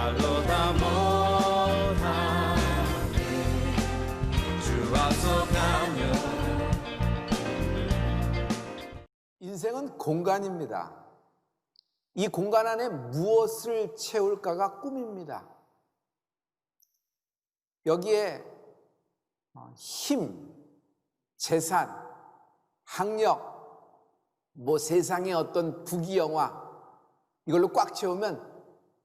말로 다 못하는 주 와서 가며. 인생은 공간입니다. 이 공간 안에 무엇을 채울까가 꿈입니다. 여기에 힘, 재산, 학력, 세상의 어떤 부귀영화, 이걸로 꽉 채우면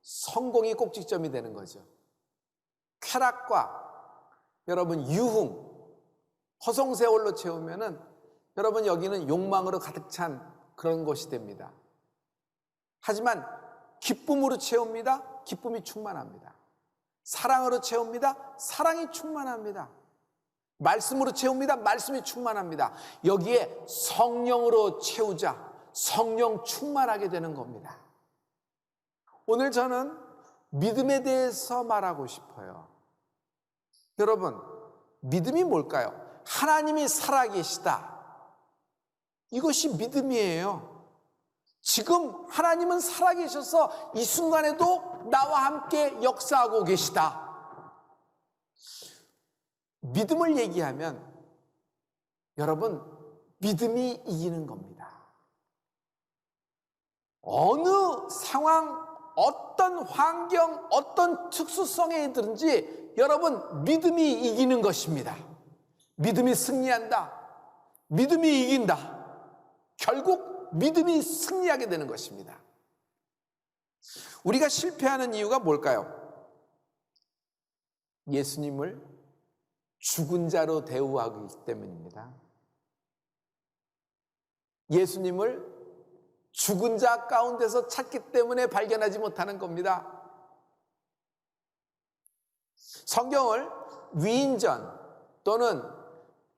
성공이 꼭지점이 되는 거죠. 쾌락과 여러분 유흥, 허송세월로 채우면은 여러분 여기는 욕망으로 가득 찬 그런 곳이 됩니다. 하지만 기쁨으로 채웁니다. 기쁨이 충만합니다. 사랑으로 채웁니다. 사랑이 충만합니다. 말씀으로 채웁니다. 말씀이 충만합니다. 여기에 성령으로 채우자 성령 충만하게 되는 겁니다. 오늘 저는 믿음에 대해서 말하고 싶어요. 여러분, 믿음이 뭘까요? 하나님이 살아계시다. 이것이 믿음이에요. 지금 하나님은 살아계셔서 이 순간에도 나와 함께 역사하고 계시다. 믿음을 얘기하면 여러분, 믿음이 이기는 겁니다. 어느 상황, 어떤 환경, 어떤 특수성에 있든지 여러분, 믿음이 이기는 것입니다. 믿음이 승리한다. 믿음이 이긴다. 결국 믿음이 승리하게 되는 것입니다. 우리가 실패하는 이유가 뭘까요? 예수님을 죽은 자로 대우하기 때문입니다. 예수님을 죽은 자 가운데서 찾기 때문에 발견하지 못하는 겁니다. 성경을 위인전 또는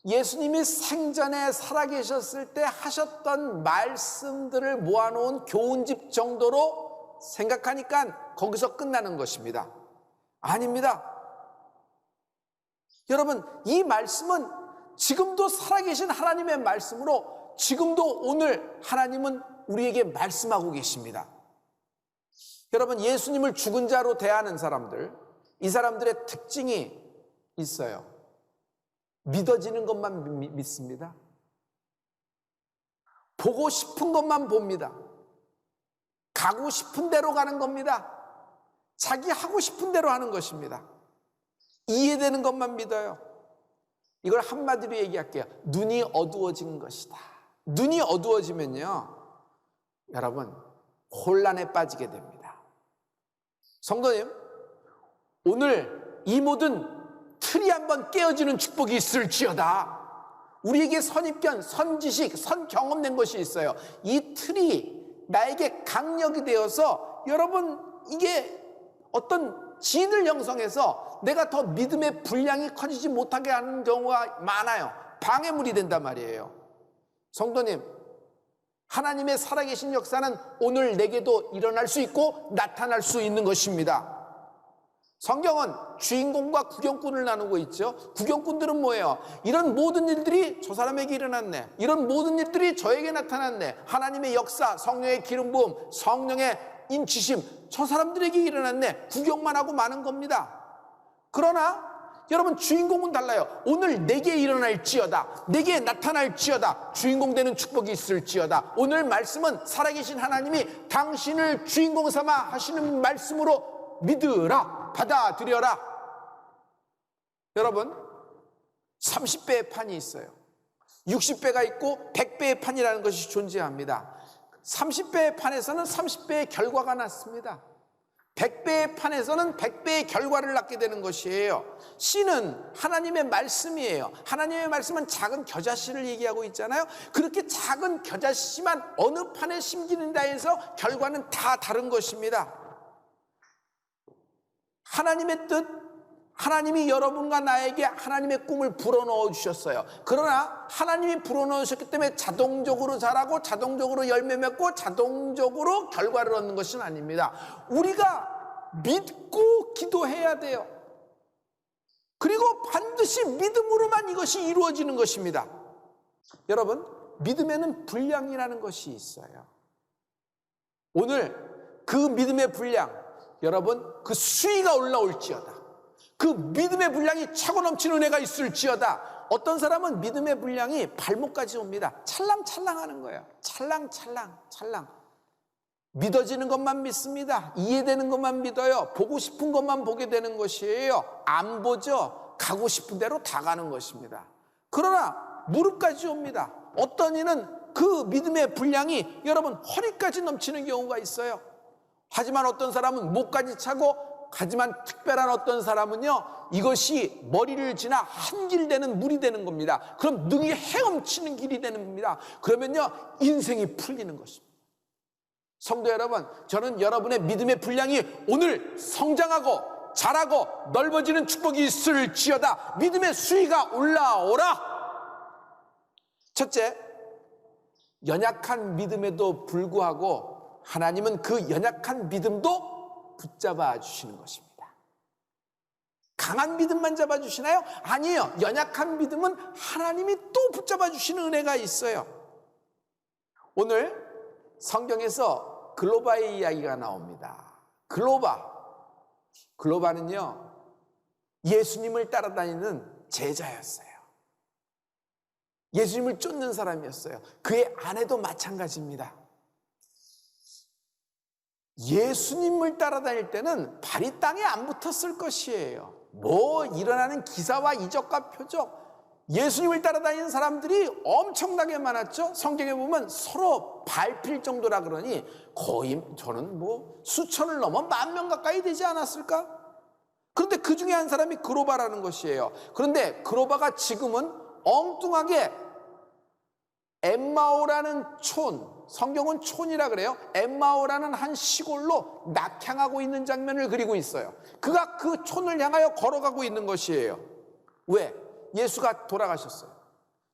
예수님이 생전에 살아계셨을 때 하셨던 말씀들을 모아놓은 교훈집 정도로 생각하니까 거기서 끝나는 것입니다. 아닙니다. 여러분, 이 말씀은 지금도 살아계신 하나님의 말씀으로 지금도 오늘 하나님은 우리에게 말씀하고 계십니다. 여러분, 예수님을 죽은 자로 대하는 사람들, 이 사람들의 특징이 있어요. 믿어지는 것만 믿습니다. 보고 싶은 것만 봅니다. 가고 싶은 대로 가는 겁니다. 자기 하고 싶은 대로 하는 것입니다. 이해되는 것만 믿어요. 이걸 한마디로 얘기할게요. 눈이 어두워진 것이다. 눈이 어두워지면요, 여러분, 혼란에 빠지게 됩니다. 성도님, 오늘 이 모든 틀이 한번 깨어지는 축복이 있을지어다. 우리에게 선입견, 선지식, 선경험된 것이 있어요. 이 틀이 나에게 강력이 되어서 여러분, 이게 어떤 진을 형성해서 내가 더 믿음의 분량이 커지지 못하게 하는 경우가 많아요. 방해물이 된단 말이에요. 성도님, 하나님의 살아계신 역사는 오늘 내게도 일어날 수 있고 나타날 수 있는 것입니다. 성경은 주인공과 구경꾼을 나누고 있죠. 구경꾼들은 뭐예요? 이런 모든 일들이 저 사람에게 일어났네. 이런 모든 일들이 저에게 나타났네. 하나님의 역사, 성령의 기름 부음, 성령의 인치심, 저 사람들에게 일어났네. 구경만 하고 마는 겁니다. 그러나 여러분, 주인공은 달라요. 오늘 내게 일어날지어다, 내게 나타날지어다, 주인공 되는 축복이 있을지어다. 오늘 말씀은 살아계신 하나님이 당신을 주인공 삼아 하시는 말씀으로 믿으라, 받아들여라. 여러분, 30배의 판이 있어요. 60배가 있고 100배의 판이라는 것이 존재합니다. 30배의 판에서는 30배의 결과가 났습니다. 100배의 판에서는 100배의 결과를 낳게 되는 것이에요. 씨는 하나님의 말씀이에요. 하나님의 말씀은 작은 겨자씨를 얘기하고 있잖아요. 그렇게 작은 겨자씨만 어느 판에 심기는다 해서 결과는 다 다른 것입니다. 하나님의 뜻, 하나님이 여러분과 나에게 하나님의 꿈을 불어넣어 주셨어요. 그러나 하나님이 불어넣으셨기 때문에 자동적으로 자라고 자동적으로 열매 맺고 자동적으로 결과를 얻는 것은 아닙니다. 우리가 믿고 기도해야 돼요. 그리고 반드시 믿음으로만 이것이 이루어지는 것입니다. 여러분, 믿음에는 분량이라는 것이 있어요. 오늘 그 믿음의 분량, 여러분 그 수위가 올라올지어다. 그 믿음의 분량이 차고 넘치는 은혜가 있을지어다. 어떤 사람은 믿음의 분량이 발목까지 옵니다. 찰랑찰랑하는 거예요. 찰랑. 믿어지는 것만 믿습니다. 이해되는 것만 믿어요. 보고 싶은 것만 보게 되는 것이에요. 안 보죠. 가고 싶은 대로 다 가는 것입니다. 그러나 무릎까지 옵니다. 어떤 이는 그 믿음의 분량이 여러분 허리까지 넘치는 경우가 있어요. 하지만 어떤 사람은 목까지 차고, 하지만 특별한 어떤 사람은요, 이것이 머리를 지나 한 길 되는 물이 되는 겁니다. 그럼 능히 헤엄치는 길이 되는 겁니다. 그러면요 인생이 풀리는 것입니다. 성도 여러분, 저는 여러분의 믿음의 분량이 오늘 성장하고 자라고 넓어지는 축복이 있을지어다. 믿음의 수위가 올라오라. 첫째, 연약한 믿음에도 불구하고 하나님은 그 연약한 믿음도 붙잡아 주시는 것입니다. 강한 믿음만 잡아주시나요? 아니에요. 연약한 믿음은 하나님이 또 붙잡아 주시는 은혜가 있어요. 오늘 성경에서 글로바의 이야기가 나옵니다. 글로바는요 예수님을 따라다니는 제자였어요. 예수님을 쫓는 사람이었어요. 그의 아내도 마찬가지입니다. 예수님을 따라다닐 때는 발이 땅에 안 붙었을 것이에요. 뭐 일어나는 기사와 이적과 표적, 예수님을 따라다니는 사람들이 엄청나게 많았죠. 성경에 보면 서로 밟힐 정도라 그러니 거의 저는 뭐 수천을 넘어 10,000명 가까이 되지 않았을까? 그런데 그 중에 한 사람이 그로바라는 것이에요. 그런데 그로바가 지금은 엉뚱하게 엠마오라는 촌, 성경은 촌이라 그래요. 엠마오라는 한 시골로 낙향하고 있는 장면을 그리고 있어요. 그가 그 촌을 향하여 걸어가고 있는 것이에요. 왜? 예수가 돌아가셨어요.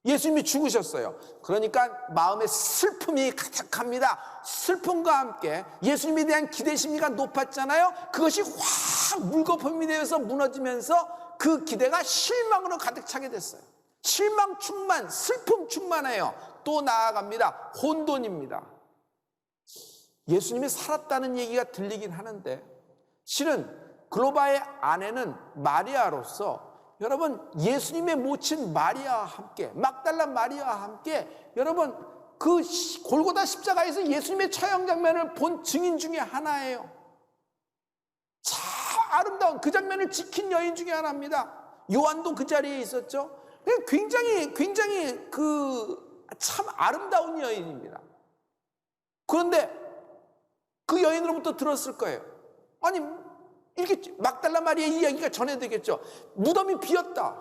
예수님이 죽으셨어요. 그러니까 마음에 슬픔이 가득합니다. 슬픔과 함께 예수님에 대한 기대 심리가 높았잖아요. 그것이 확 물거품이 되어서 무너지면서 그 기대가 실망으로 가득 차게 됐어요. 실망 충만, 슬픔 충만해요. 또 나아갑니다. 혼돈입니다. 예수님이 살았다는 얘기가 들리긴 하는데 실은 글로바의 아내는 마리아로서 여러분 예수님의 모친 마리아와 함께, 막달라 마리아와 함께 여러분 그 골고다 십자가에서 예수님의 처형 장면을 본 증인 중에 하나예요. 참 아름다운 그 장면을 지킨 여인 중에 하나입니다. 요한도 그 자리에 있었죠. 굉장히 참 아름다운 여인입니다. 그런데 그 여인으로부터 들었을 거예요. 아니 이렇게 막달라 마리아의 이야기가 전해되겠죠. 무덤이 비었다.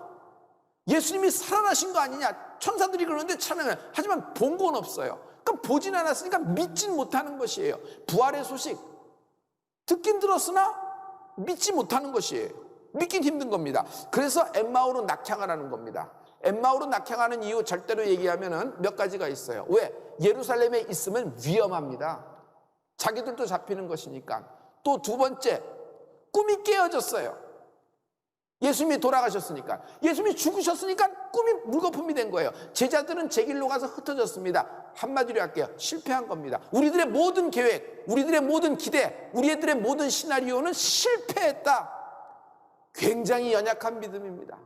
예수님이 살아나신 거 아니냐. 천사들이 그러는데 찬양을 하지만 본 건 없어요. 그럼 보진 않았으니까 믿진 못하는 것이에요. 부활의 소식 듣긴 들었으나 믿지 못하는 것이에요. 믿긴 힘든 겁니다. 그래서 엠마오로 낙향을 하는 겁니다. 엠마오로 낙향하는 이유 절대로 얘기하면 몇 가지가 있어요. 왜? 예루살렘에 있으면 위험합니다. 자기들도 잡히는 것이니까. 또 두 번째, 꿈이 깨어졌어요. 예수님이 돌아가셨으니까. 예수님이 죽으셨으니까 꿈이 물거품이 된 거예요. 제자들은 제 길로 가서 흩어졌습니다. 한마디로 할게요. 실패한 겁니다. 우리들의 모든 계획, 우리들의 모든 기대, 우리들의 모든 시나리오는 실패했다. 굉장히 연약한 믿음입니다.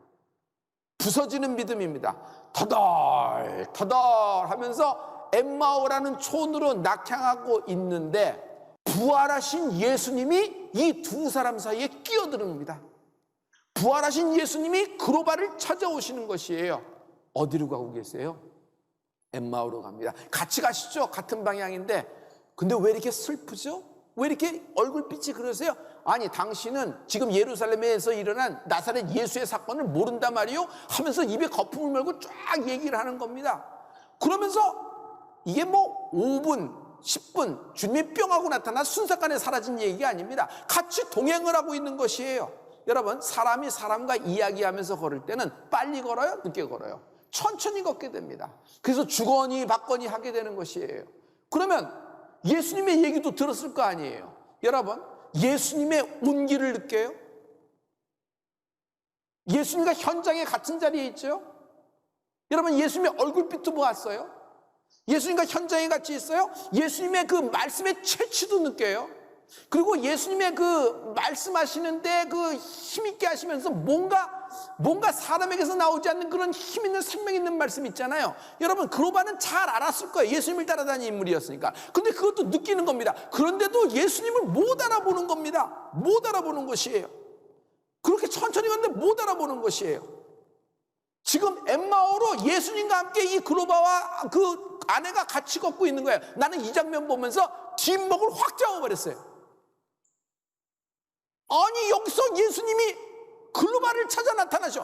부서지는 믿음입니다. 터덜 하면서 엠마오라는 촌으로 낙향하고 있는데 부활하신 예수님이 이 두 사람 사이에 끼어드는 부활하신 예수님이 그로바를 찾아오시는 것이에요. 어디로 가고 계세요? 엠마오로 갑니다. 같이 가시죠. 같은 방향인데 근데 왜 이렇게 슬프죠? 왜 이렇게 얼굴빛이 그러세요? 아니 당신은 지금 예루살렘에서 일어난 나사렛 예수의 사건을 모른단 말이요? 하면서 입에 거품을 물고 쫙 얘기를 하는 겁니다. 그러면서 이게 뭐 5분 10분 주님이 뿅 하고 나타나 순삭간에 사라진 얘기가 아닙니다. 같이 동행을 하고 있는 것이에요. 여러분 사람이 사람과 이야기하면서 걸을 때는 빨리 걸어요? 늦게 걸어요? 천천히 걷게 됩니다. 그래서 주거니 받거니 하게 되는 것이에요. 그러면 예수님의 얘기도 들었을 거 아니에요. 여러분 예수님의 온기를 느껴요? 예수님과 현장에 같은 자리에 있죠? 여러분 예수님의 얼굴빛도 보았어요? 예수님과 현장에 같이 있어요? 예수님의 그 말씀의 채취도 느껴요? 그리고 예수님의 그 말씀하시는데 그 힘있게 하시면서 뭔가 사람에게서 나오지 않는 그런 힘 있는 생명 있는 말씀 있잖아요. 여러분 그로바는 잘 알았을 거예요. 예수님을 따라다니는 인물이었으니까. 근데 그것도 느끼는 겁니다. 그런데도 예수님을 못 알아보는 겁니다. 못 알아보는 것이에요. 그렇게 천천히 갔는데 못 알아보는 것이에요. 지금 엠마오로 예수님과 함께 이 그로바와 그 아내가 같이 걷고 있는 거예요. 나는 이 장면 보면서 뒷목을 확 잡아버렸어요. 아니 여기서 예수님이 글로바를 찾아 나타나셔.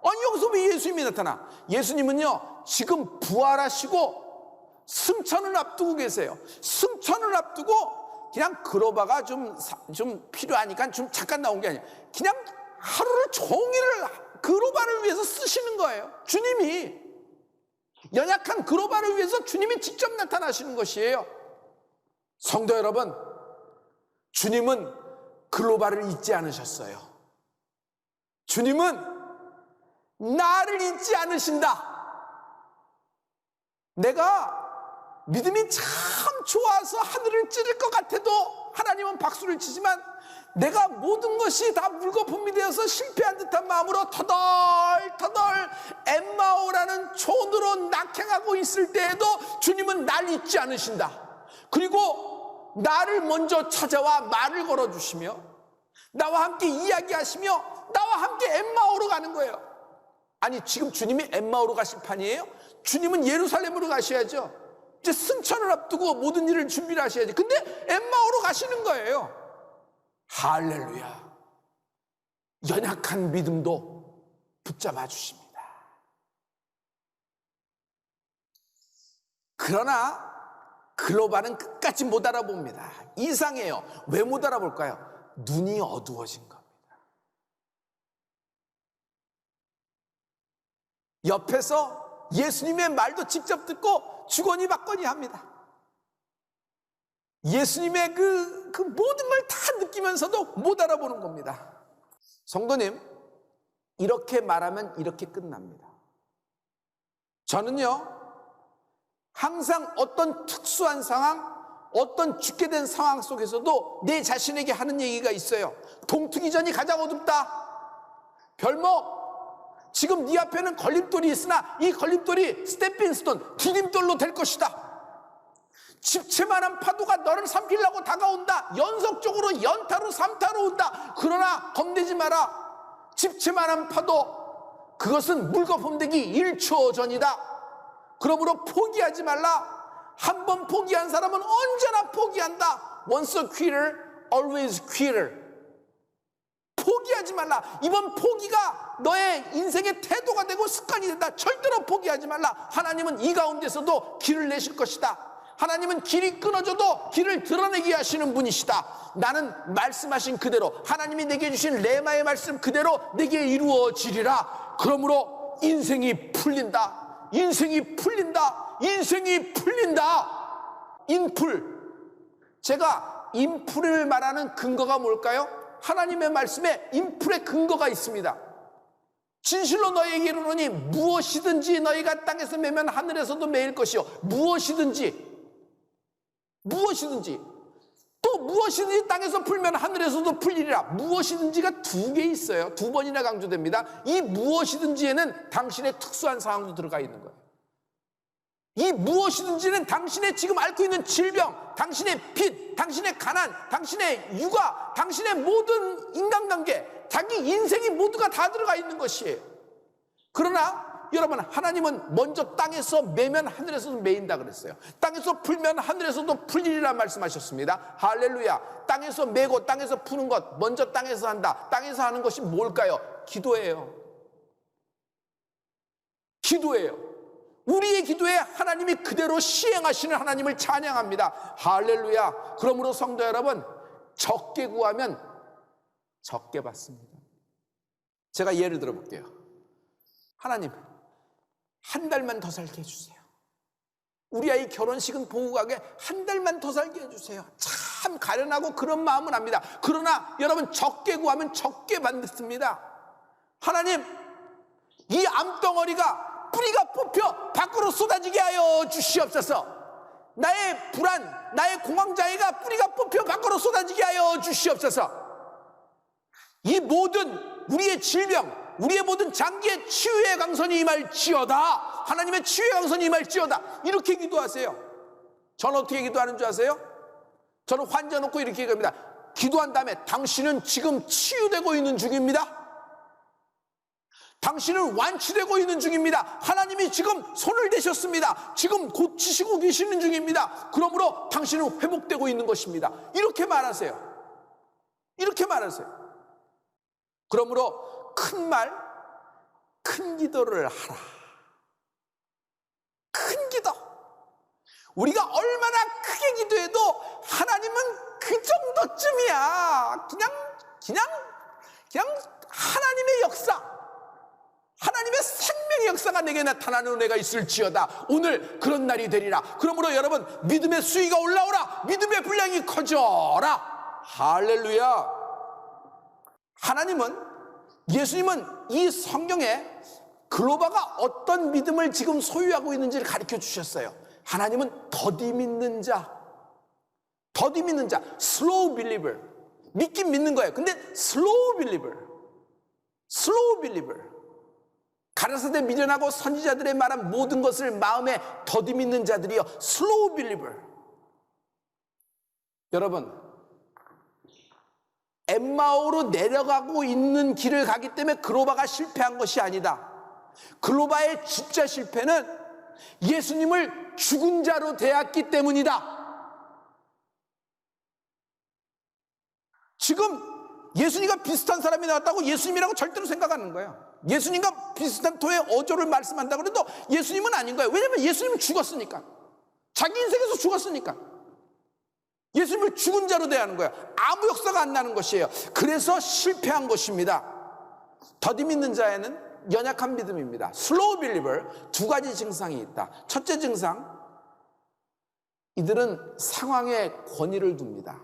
아니 여기서 왜 예수님이 나타나? 예수님은요 지금 부활하시고 승천을 앞두고 계세요. 승천을 앞두고 그냥 글로바가 좀 필요하니까 좀 잠깐 나온 게 아니에요. 그냥 하루를 종일을 글로바를 위해서 쓰시는 거예요. 주님이 연약한 글로바를 위해서 주님이 직접 나타나시는 것이에요. 성도 여러분, 주님은 글로바를 잊지 않으셨어요. 주님은 나를 잊지 않으신다. 내가 믿음이 참 좋아서 하늘을 찌를 것 같아도 하나님은 박수를 치지만 내가 모든 것이 다 물거품이 되어서 실패한 듯한 마음으로 터덜터덜 엠마오라는 촌으로 낙행하고 있을 때에도 주님은 날 잊지 않으신다. 그리고 나를 먼저 찾아와 말을 걸어주시며 나와 함께 이야기하시며 나와 함께 엠마오로 가는 거예요. 아니 지금 주님이 엠마오로 가실 판이에요? 주님은 예루살렘으로 가셔야죠. 이제 승천을 앞두고 모든 일을 준비를 하셔야지. 근데 엠마오로 가시는 거예요. 할렐루야. 연약한 믿음도 붙잡아 주십니다. 그러나 글로바는 끝까지 못 알아봅니다. 이상해요. 왜 못 알아볼까요? 눈이 어두워진 겁니다. 옆에서 예수님의 말도 직접 듣고 주거니 받거니 합니다. 예수님의 그 모든 걸 다 느끼면서도 못 알아보는 겁니다. 성도님, 이렇게 말하면 이렇게 끝납니다. 저는요, 항상 어떤 특수한 상황, 어떤 죽게 된 상황 속에서도 내 자신에게 하는 얘기가 있어요. 동트기 전이 가장 어둡다. 별목, 지금 네 앞에는 걸림돌이 있으나 이 걸림돌이 스테핑스톤, 디딤돌로 될 것이다. 집채만한 파도가 너를 삼키려고 다가온다. 연속적으로 연타로 삼타로 온다. 그러나 겁내지 마라. 집채만한 파도, 그것은 물거품 되기 1초 전이다. 그러므로 포기하지 말라. 한 번 포기한 사람은 언제나 포기한다. Once a quitter, always quitter. 포기하지 말라. 이번 포기가 너의 인생의 태도가 되고 습관이 된다. 절대로 포기하지 말라. 하나님은 이 가운데서도 길을 내실 것이다. 하나님은 길이 끊어져도 길을 드러내게 하시는 분이시다. 나는 말씀하신 그대로, 하나님이 내게 주신 레마의 말씀 그대로 내게 이루어지리라. 그러므로 인생이 풀린다. 인생이 풀린다. 인생이 풀린다. 인풀. 제가 인풀을 말하는 근거가 뭘까요? 하나님의 말씀에 인풀의 근거가 있습니다. 진실로 너희에게 이르노니 무엇이든지 너희가 땅에서 매면 하늘에서도 매일 것이요. 무엇이든지 또 무엇이든지 땅에서 풀면 하늘에서도 풀리리라. 무엇이든지가 두 개 있어요. 두 번이나 강조됩니다. 이 무엇이든지에는 당신의 특수한 상황도 들어가 있는 거예요. 이 무엇이든지는 당신의 지금 앓고 있는 질병, 당신의 빚, 당신의 가난, 당신의 육아, 당신의 모든 인간관계, 자기 인생이 모두가 다 들어가 있는 것이에요. 그러나 여러분, 하나님은 먼저 땅에서 매면 하늘에서도 매인다 그랬어요. 땅에서 풀면 하늘에서도 풀리리라 말씀하셨습니다. 할렐루야. 땅에서 매고 땅에서 푸는 것, 먼저 땅에서 한다. 땅에서 하는 것이 뭘까요? 기도예요. 기도예요. 우리의 기도에 하나님이 그대로 시행하시는 하나님을 찬양합니다. 할렐루야. 그러므로 성도 여러분, 적게 구하면 적게 받습니다. 제가 예를 들어 볼게요. 하나님, 한 달만 더 살게 해주세요. 우리 아이 결혼식은 보고 가게 한 달만 더 살게 해주세요. 참 가련하고 그런 마음은 압니다. 그러나 여러분, 적게 구하면 적게 받습니다. 하나님, 이 암덩어리가 뿌리가 뽑혀 밖으로 쏟아지게 하여 주시옵소서. 나의 불안, 나의 공황장애가 뿌리가 뽑혀 밖으로 쏟아지게 하여 주시옵소서. 이 모든 우리의 질병, 우리의 모든 장기의 치유의 강선이 임할지어다. 하나님의 치유의 강선이 임할지어다. 이렇게 기도하세요. 저는 어떻게 기도하는 줄 아세요? 저는 환자 놓고 이렇게 얘기합니다. 기도한 다음에 당신은 지금 치유되고 있는 중입니다. 당신은 완치되고 있는 중입니다. 하나님이 지금 손을 대셨습니다. 지금 고치시고 계시는 중입니다. 그러므로 당신은 회복되고 있는 것입니다. 이렇게 말하세요. 이렇게 말하세요. 그러므로 큰 말, 큰 기도를 하라. 큰 기도. 우리가 얼마나 크게 기도해도 하나님은 그 정도쯤이야. 그냥 하나님의 역사, 하나님의 생명의 역사가 내게 나타나는 은혜가 있을지어다. 오늘 그런 날이 되리라. 그러므로 여러분, 믿음의 수위가 올라오라. 믿음의 분량이 커져라. 할렐루야. 예수님은 이 성경에 글로바가 어떤 믿음을 지금 소유하고 있는지를 가르쳐 주셨어요. 하나님은 더디 믿는 자, slow believer. 믿긴 믿는 거예요. 근데 slow believer. 가라사대 미련하고 선지자들의 말한 모든 것을 마음에 더디 믿는 자들이요, slow believer. 여러분, 엠마오로 내려가고 있는 길을 가기 때문에 글로바가 실패한 것이 아니다. 글로바의 진짜 실패는 예수님을 죽은 자로 대했기 때문이다. 지금 예수님과 비슷한 사람이 나왔다고 예수님이라고 절대로 생각하는 거예요. 예수님과 비슷한 토의 어조를 말씀한다고 해도 예수님은 아닌 거예요. 왜냐하면 예수님은 죽었으니까. 자기 인생에서 죽었으니까. 예수님을 죽은 자로 대하는 거예요. 아무 역사가 안 나는 것이에요. 그래서 실패한 것입니다. 더디 믿는 자에는 연약한 믿음입니다. 슬로우 빌리버, 두 가지 증상이 있다. 첫째 증상, 이들은 상황에 권위를 둡니다.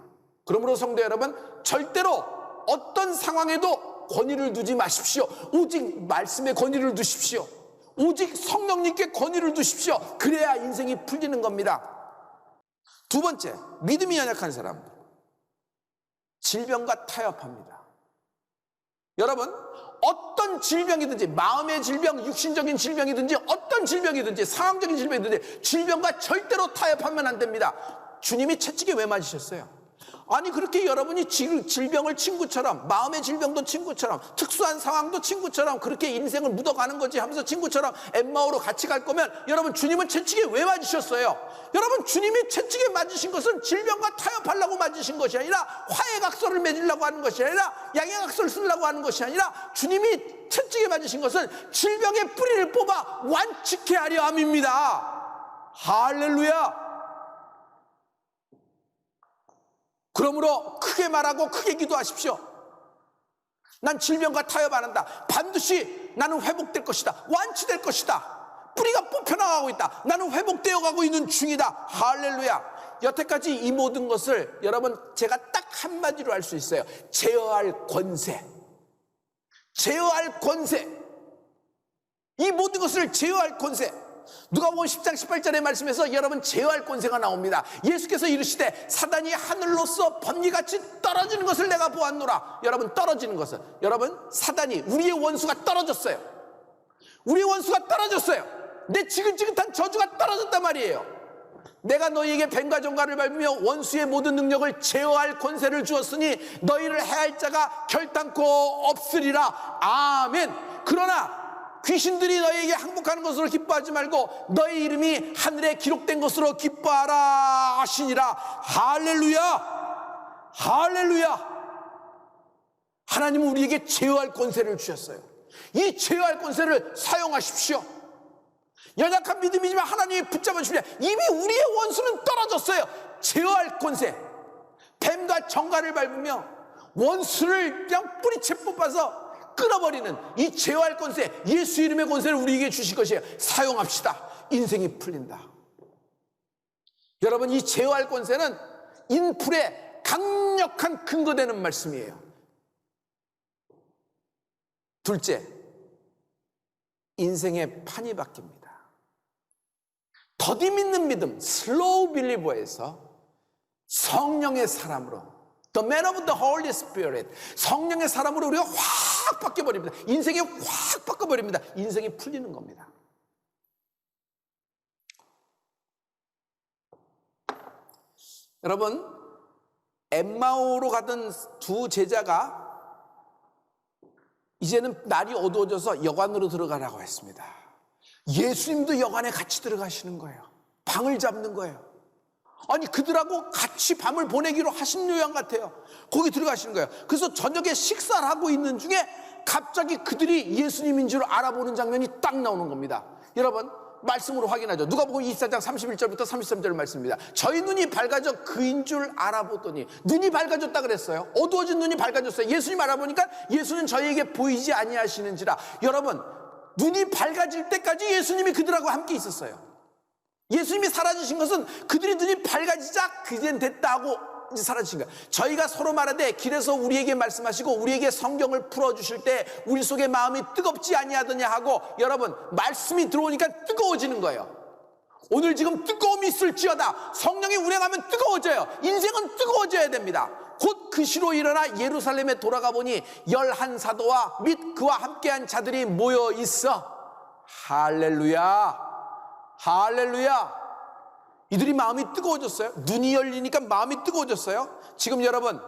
그러므로 성도 여러분, 절대로 어떤 상황에도 권위를 두지 마십시오. 오직 말씀에 권위를 두십시오. 오직 성령님께 권위를 두십시오. 그래야 인생이 풀리는 겁니다. 두 번째, 믿음이 연약한 사람, 질병과 타협합니다. 여러분, 어떤 질병이든지, 마음의 질병, 육신적인 질병이든지, 어떤 질병이든지, 상황적인 질병이든지, 질병과 절대로 타협하면 안 됩니다. 주님이 채찍에 왜 맞으셨어요? 아니, 그렇게 여러분이 질병을 친구처럼, 마음의 질병도 친구처럼, 특수한 상황도 친구처럼, 그렇게 인생을 묻어가는 거지 하면서 친구처럼 엠마오로 같이 갈 거면, 여러분, 주님은 채찍에 왜 맞으셨어요? 여러분, 주님이 채찍에 맞으신 것은 질병과 타협하려고 맞으신 것이 아니라, 화해각서를 맺으려고 하는 것이 아니라, 양해각서를 쓰려고 하는 것이 아니라, 주님이 채찍에 맞으신 것은 질병의 뿌리를 뽑아 완치케 하려 함입니다. 할렐루야. 그러므로 크게 말하고 크게 기도하십시오. 난 질병과 타협 안 한다. 반드시 나는 회복될 것이다. 완치될 것이다. 뿌리가 뽑혀나가고 있다. 나는 회복되어 가고 있는 중이다. 할렐루야. 여태까지 이 모든 것을 여러분, 제가 딱 한마디로 할 수 있어요. 제어할 권세. 제어할 권세. 이 모든 것을 제어할 권세. 누가복음 10장 18절의 말씀에서 여러분, 제어할 권세가 나옵니다. 예수께서 이르시되 사단이 하늘로서 번개같이 떨어지는 것을 내가 보았노라. 여러분, 떨어지는 것은, 여러분, 사단이, 우리의 원수가 떨어졌어요. 우리의 원수가 떨어졌어요. 내 지긋지긋한 저주가 떨어졌단 말이에요. 내가 너희에게 뱀과 정갈을 밟으며 원수의 모든 능력을 제어할 권세를 주었으니 너희를 해할 자가 결단코 없으리라. 아멘. 그러나 귀신들이 너희에게 항복하는 것으로 기뻐하지 말고 너희 이름이 하늘에 기록된 것으로 기뻐하라 하시니라. 할렐루야. 할렐루야. 하나님은 우리에게 제어할 권세를 주셨어요. 이 제어할 권세를 사용하십시오. 연약한 믿음이지만 하나님이 붙잡아 주시면, 이미 우리의 원수는 떨어졌어요. 제어할 권세. 뱀과 정갈을 밟으며 원수를 그냥 뿌리채 뽑아서 끊어버리는 이 제어할 권세, 예수 이름의 권세를 우리에게 주실 것이에요. 사용합시다. 인생이 풀린다. 여러분, 이 제어할 권세는 인풀의 강력한 근거되는 말씀이에요. 둘째, 인생의 판이 바뀝니다. 더디 믿는 믿음, 슬로우 빌리버에서 성령의 사람으로, the man of the Holy Spirit, 성령의 사람으로 우리가 확 바뀌어버립니다. 인생이 확 바뀌어버립니다. 인생이 풀리는 겁니다. 여러분, 엠마오로 가던 두 제자가 이제는 날이 어두워져서 여관으로 들어가라고 했습니다. 예수님도 여관에 같이 들어가시는 거예요. 방을 잡는 거예요. 아니, 그들하고 같이 밤을 보내기로 하신 요양 같아요. 거기 들어가시는 거예요. 그래서 저녁에 식사를 하고 있는 중에 갑자기 그들이 예수님인 줄 알아보는 장면이 딱 나오는 겁니다. 여러분, 말씀으로 확인하죠. 누가복음 24장 31절부터 33절 말씀입니다. 저희 눈이 밝아져 그인 줄 알아보더니, 눈이 밝아졌다 그랬어요. 어두워진 눈이 밝아졌어요. 예수님 알아보니까 예수는 저희에게 보이지 아니하시는지라. 여러분, 눈이 밝아질 때까지 예수님이 그들하고 함께 있었어요. 예수님이 사라지신 것은 그들이 눈이 밝아지자 그젠 됐다 하고 이제 사라지신 거예요. 저희가 서로 말하되 길에서 우리에게 말씀하시고 우리에게 성경을 풀어주실 때 우리 속에 마음이 뜨겁지 아니하더냐 하고, 여러분, 말씀이 들어오니까 뜨거워지는 거예요. 오늘 지금 뜨거움이 있을지어다. 성령이 운행하면 뜨거워져요. 인생은 뜨거워져야 됩니다. 곧 그 시로 일어나 예루살렘에 돌아가 보니 11사도와 및 그와 함께한 자들이 모여 있어. 할렐루야, 할렐루야. 이들이 마음이 뜨거워졌어요. 눈이 열리니까 마음이 뜨거워졌어요. 지금 여러분,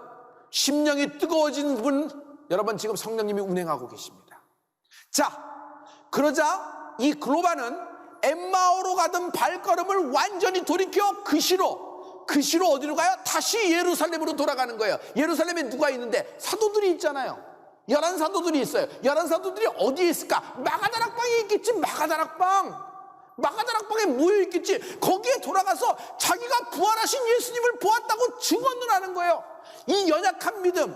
심령이 뜨거워진 분, 여러분 지금 성령님이 운행하고 계십니다. 자, 그러자 이 글로바는 엠마오로 가던 발걸음을 완전히 돌이켜 그 시로 어디로 가요? 다시 예루살렘으로 돌아가는 거예요. 예루살렘에 누가 있는데? 사도들이 있잖아요. 11사도들이 있어요. 11사도들이 어디에 있을까? 마가다락방에 있겠지. 마가다락방에 모여 있겠지. 거기에 돌아가서 자기가 부활하신 예수님을 보았다고 증언을 하는 거예요. 이 연약한 믿음,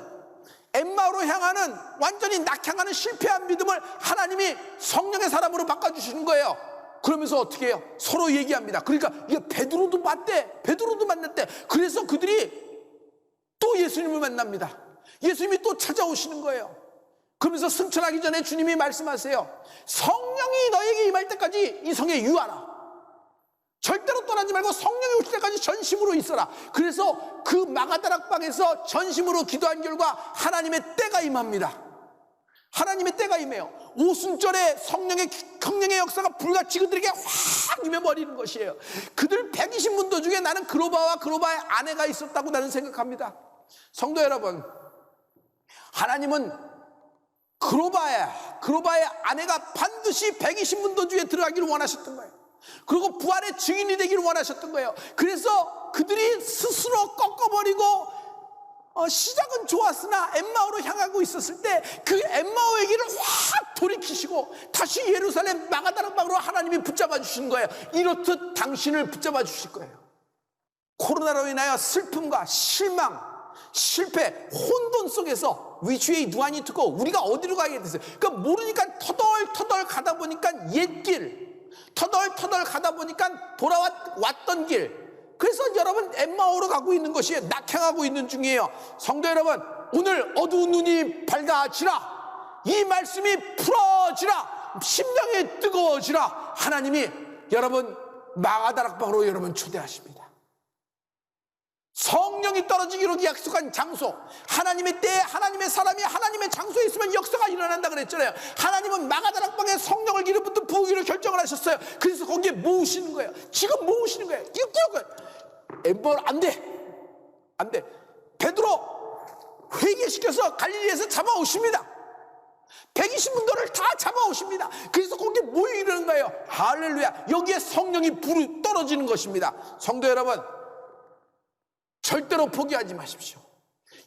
엠마오로 향하는 완전히 낙향하는 실패한 믿음을 하나님이 성령의 사람으로 바꿔주시는 거예요. 그러면서 어떻게 해요? 서로 얘기합니다. 그러니까 이게 베드로도 만났대. 그래서 그들이 또 예수님을 만납니다. 예수님이 또 찾아오시는 거예요. 그러면서 승천하기 전에 주님이 말씀하세요. 성령이 너에게 임할 때까지 이 성에 유하라. 절대로 떠나지 말고 성령이 오실 때까지 전심으로 있어라. 그래서 그 마가다락방에서 전심으로 기도한 결과 하나님의 때가 임합니다. 하나님의 때가 임해요. 오순절에 성령의 역사가 불같이 그들에게 확 임해버리는 것이에요. 그들 120문도 중에 나는 그로바와 그로바의 아내가 있었다고 나는 생각합니다. 성도 여러분, 하나님은 그로바의 아내가 반드시 120문도 중에 들어가기를 원하셨던 거예요. 그리고 부활의 증인이 되기를 원하셨던 거예요. 그래서 그들이 스스로 꺾어버리고 시작은 좋았으나 엠마오로 향하고 있었을 때 그 엠마오의 길을 확 돌이키시고 다시 예루살렘 마가다락방으로 하나님이 붙잡아 주신 거예요. 이렇듯 당신을 붙잡아 주실 거예요. 코로나로 인하여 슬픔과 실망, 실패, 혼돈 속에서 which way do I need to go? 우리가 어디로 가게 됐어요? 그러니까 모르니까 터덜터덜 가다 보니까 옛길, 터덜터덜 가다 보니까 돌아왔던 길. 그래서 여러분 엠마오로 가고 있는 것이에요. 낙향하고 있는 중이에요. 성도 여러분, 오늘 어두운 눈이 밝아지라. 이 말씀이 풀어지라. 심령이 뜨거워지라. 하나님이 여러분 마가다락방으로 여러분 초대하십니다. 성령이 떨어지기로 약속한 장소, 하나님의 때에 하나님의 사람이 하나님의 장소에 있으면 역사가 일어난다 그랬잖아요. 하나님은 마가다락방에 성령을 기름부터 부으기로 결정을 하셨어요. 그래서 거기에 모으시는 거예요. 지금 모으시는 거예요. 엠마오 안 돼. 베드로 회개시켜서 갈릴리에서 잡아오십니다. 120문도를 다 잡아오십니다. 그래서 거기에 모이려는 거예요. 할렐루야. 여기에 성령이 불이 떨어지는 것입니다. 성도 여러분, 절대로 포기하지 마십시오.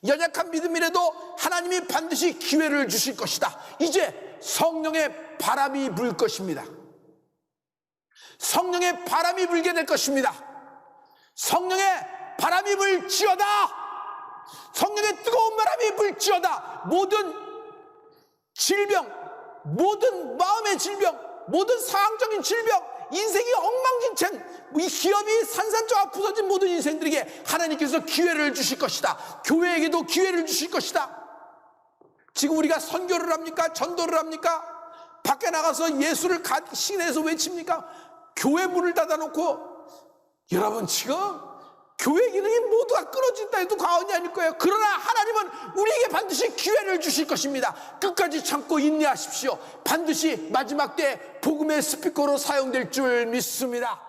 연약한 믿음이라도 하나님이 반드시 기회를 주실 것이다. 이제 성령의 바람이 불 것입니다. 성령의 바람이 불게 될 것입니다. 성령의 바람이 불지어다. 성령의 뜨거운 바람이 불지어다. 모든 질병, 모든 마음의 질병, 모든 상황적인 질병, 인생이 엉망진창, 이 기업이 산산조각 부서진 모든 인생들에게 하나님께서 기회를 주실 것이다. 교회에게도 기회를 주실 것이다. 지금 우리가 선교를 합니까? 전도를 합니까? 밖에 나가서 예수를 시내에서 외칩니까? 교회 문을 닫아놓고 여러분 지금 교회 기능이 모두가 끊어진다 해도 과언이 아닐 거예요. 그러나 하나님은 우리에게 반드시 기회를 주실 것입니다. 끝까지 참고 인내하십시오. 반드시 마지막 때 복음의 스피커로 사용될 줄 믿습니다.